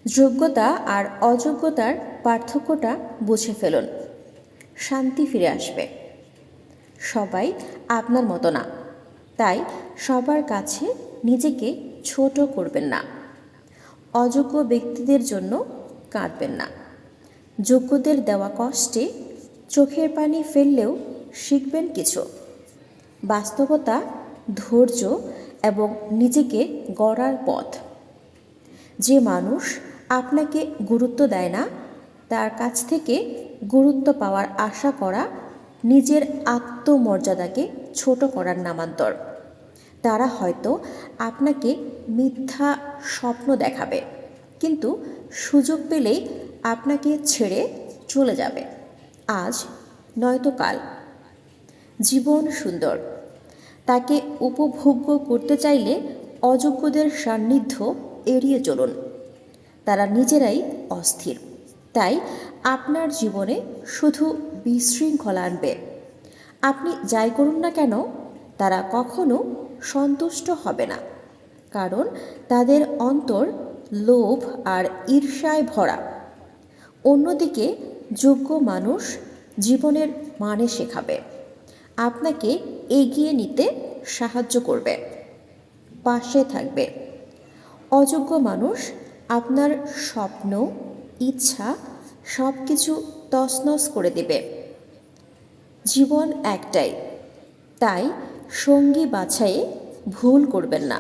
যোগ্যতা আর অযোগ্যতার পার্থক্যটা বুঝে ফেলুন, শান্তি ফিরে আসবে। সবাই আপনার মতো না, তাই সবার কাছে নিজেকে ছোট করবেন না। অযোগ্য ব্যক্তিদের জন্য কাঁদবেন না। যোগ্যদের দেওয়া কষ্টে চোখের পানি ফেললেও শিখবেন কিছু। বাস্তবতা, ধৈর্য এবং নিজেকে গড়ার পথ। যে মানুষ আপনাকে গুরুত্ব দেয় না, তার কাছ থেকে গুরুত্ব পাওয়ার আশা করা নিজের আত্মমর্যাদাকে ছোট করার নামান্তর। তারা হয়তো আপনাকে মিথ্যা স্বপ্ন দেখাবে, কিন্তু সুযোগ পেলেই আপনাকে ছেড়ে চলে যাবে, আজ নয়তো কাল। জীবন সুন্দর, তাকে উপভোগ্য করতে চাইলে অযোগ্যদের সান্নিধ্য এড়িয়ে চলুন। তারা নিজেরাই অস্থির, তাই আপনার জীবনে শুধু বিশৃঙ্খলা আনবে। আপনি যাই করুন না কেন, তারা কখনো সন্তুষ্ট হবে না, কারণ তাদের অন্তর লোভ আর ঈর্ষায় ভরা। অন্যদিকে যোগ্য মানুষ জীবনের মানে শেখাবে, আপনাকে এগিয়ে নিতে সাহায্য করবে, পাশে থাকবে। অযোগ্য মানুষ আপনার স্বপ্ন, ইচ্ছা সব কিছু তছনছ করে দেবে। জীবন একটাই, তাই সঙ্গী বাছাইয়ে ভুল করবেন না।